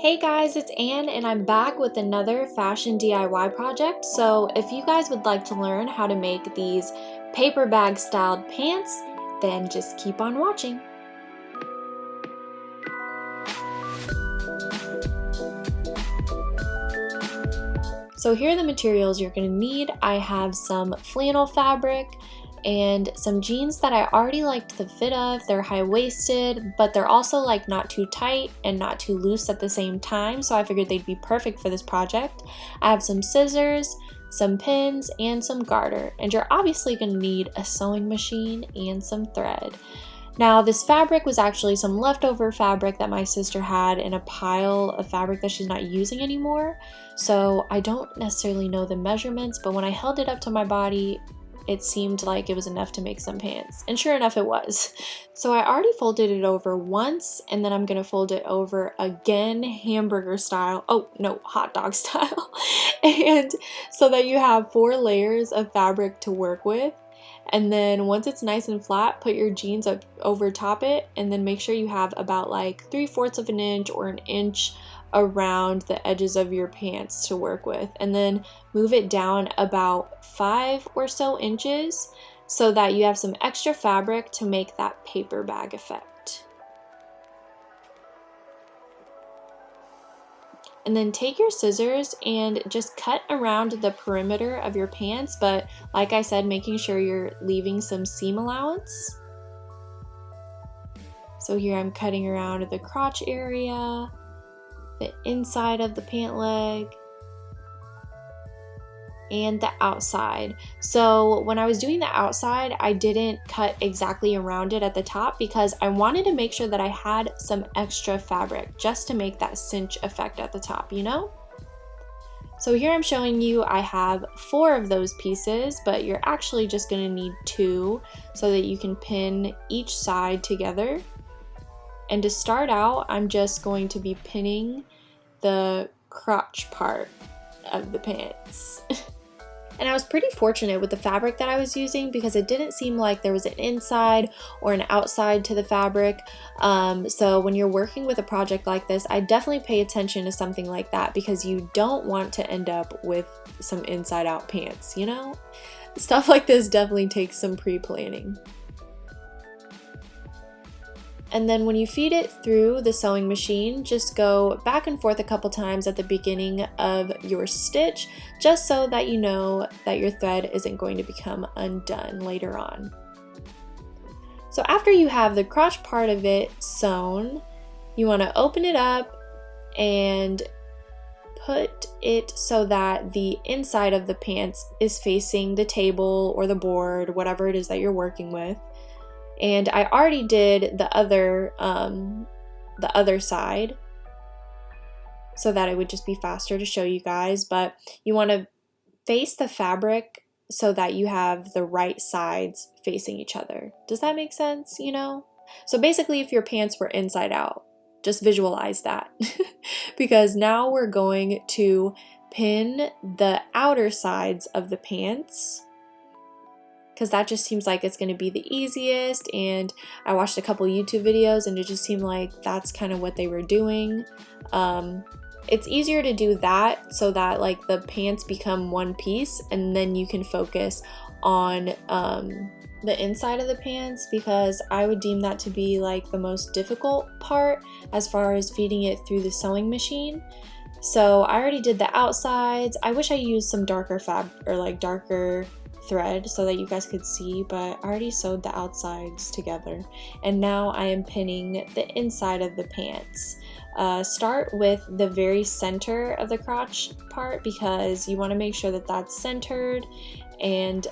Hey guys, it's Anne and I'm back with another fashion DIY project. So if you guys would like to learn how to make these paper bag styled pants, then just keep on watching. So here are the materials you're going to need. I have some flannel fabric and some jeans that I already liked the fit of. They're high-waisted, but they're also like not too tight and not too loose at the same time, so I figured they'd be perfect for this project. I have some scissors, some pins, and some garter, and you're obviously going to need a sewing machine and some thread. Now, this fabric was actually some leftover fabric that my sister had in a pile of fabric that she's not using anymore, so I don't necessarily know the measurements, but when I held it up to my body, it seemed like it was enough to make some pants, and sure enough it was. So I already folded it over once, and then I'm gonna fold it over again, hamburger style, oh no, hot dog style, and so that you have 4 layers of fabric to work with. And then once it's nice and flat, put your jeans up over top it, and then make sure you have about like 3/4 of an inch or an inch around the edges of your pants to work with, and then move it down about 5 or so inches so that you have some extra fabric to make that paper bag effect. And then take your scissors and just cut around the perimeter of your pants, but like I said, making sure you're leaving some seam allowance. So here I'm cutting around the crotch area, the inside of the pant leg, and the outside. So when I was doing the outside, I didn't cut exactly around it at the top because I wanted to make sure that I had some extra fabric just to make that cinch effect at the top, you know? So here I'm showing you I have 4 of those pieces, but you're actually just gonna need 2 so that you can pin each side together. And to start out, I'm just going to be pinning the crotch part of the pants. And I was pretty fortunate with the fabric that I was using because it didn't seem like there was an inside or an outside to the fabric. So when you're working with a project like this, I definitely pay attention to something like that because you don't want to end up with some inside out pants, you know? Stuff like this definitely takes some pre-planning. And then when you feed it through the sewing machine, just go back and forth a couple times at the beginning of your stitch, just so that you know that your thread isn't going to become undone later on. So after you have the crotch part of it sewn, you want to open it up and put it so that the inside of the pants is facing the table or the board, whatever it is that you're working with. And I already did the other side so that it would just be faster to show you guys, but you want to face the fabric so that you have the right sides facing each other. Does that make sense, you know? So basically if your pants were inside out, just visualize that. Because now we're going to pin the outer sides of the pants, because that just seems like it's going to be the easiest, and I watched a couple YouTube videos and it just seemed like that's kind of what they were doing. It's easier to do that so that like the pants become one piece, and then you can focus on the inside of the pants, because I would deem that to be like the most difficult part as far as feeding it through the sewing machine. So I already did the outsides. I wish I used some darker fabric or like darker thread so that you guys could see, but I already sewed the outsides together, and now I am pinning the inside of the pants. Start with the very center of the crotch part because you want to make sure that that's centered, and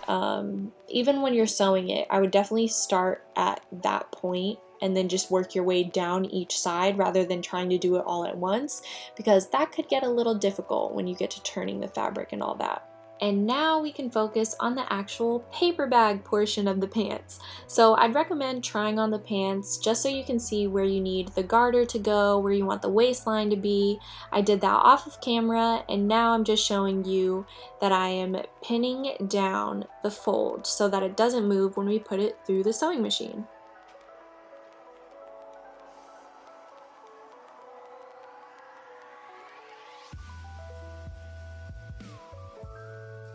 even when you're sewing it, I would definitely start at that point and then just work your way down each side rather than trying to do it all at once, because that could get a little difficult when you get to turning the fabric and all that. And now we can focus on the actual paper bag portion of the pants. So I'd recommend trying on the pants just so you can see where you need the garter to go, where you want the waistline to be. I did that off of camera, and now I'm just showing you that I am pinning down the fold so that it doesn't move when we put it through the sewing machine.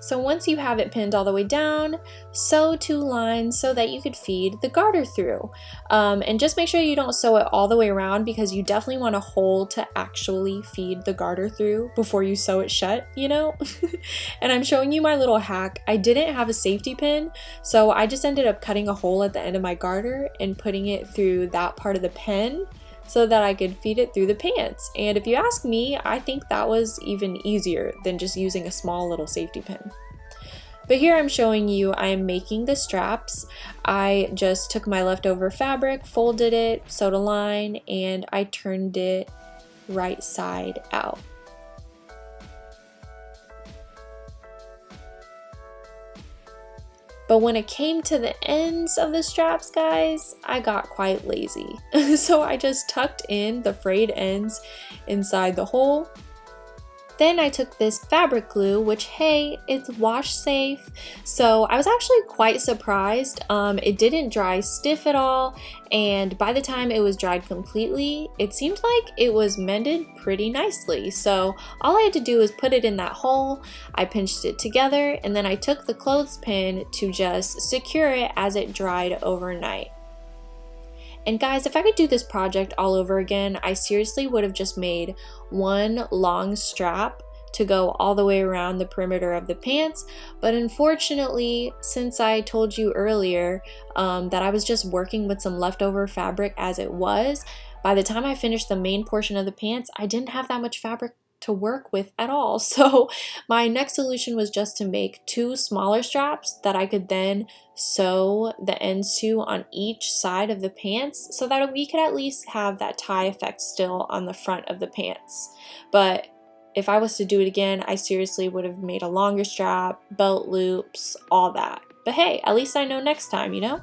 So once you have it pinned all the way down, sew 2 lines so that you could feed the garter through. And just make sure you don't sew it all the way around because you definitely want a hole to actually feed the garter through before you sew it shut, you know? And I'm showing you my little hack. I didn't have a safety pin, so I just ended up cutting a hole at the end of my garter and putting it through that part of the pen so that I could feed it through the pants. And if you ask me, I think that was even easier than just using a small little safety pin. But here I'm showing you I am making the straps. I just took my leftover fabric, folded it, sewed a line, and I turned it right side out. But when it came to the ends of the straps, guys, I got quite lazy. So I just tucked in the frayed ends inside the hole. Then I took this fabric glue, which, hey, it's wash safe. So I was actually quite surprised. It didn't dry stiff at all. And by the time it was dried completely, it seemed like it was mended pretty nicely. So all I had to do was put it in that hole. I pinched it together, and then I took the clothespin to just secure it as it dried overnight. And guys, if I could do this project all over again, I seriously would have just made one long strap to go all the way around the perimeter of the pants. But unfortunately, since I told you earlier that I was just working with some leftover fabric as it was, by the time I finished the main portion of the pants, I didn't have that much fabric to work with at all. So my next solution was just to make 2 smaller straps that I could then sew the ends to on each side of the pants so that we could at least have that tie effect still on the front of the pants. But if I was to do it again, I seriously would have made a longer strap, belt loops, all that. But hey, at least I know next time, you know?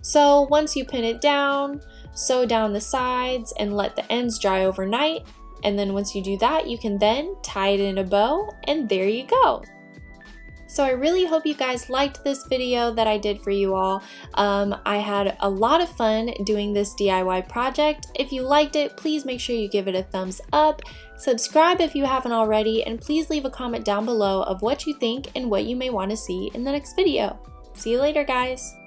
So once you pin it down, sew down the sides and let the ends dry overnight. And then once you do that, you can then tie it in a bow, and there you go. So I really hope you guys liked this video that I did for you all. I had a lot of fun doing this DIY project. If you liked it, please make sure you give it a thumbs up. Subscribe if you haven't already, and please leave a comment down below of what you think and what you may want to see in the next video. See you later, guys.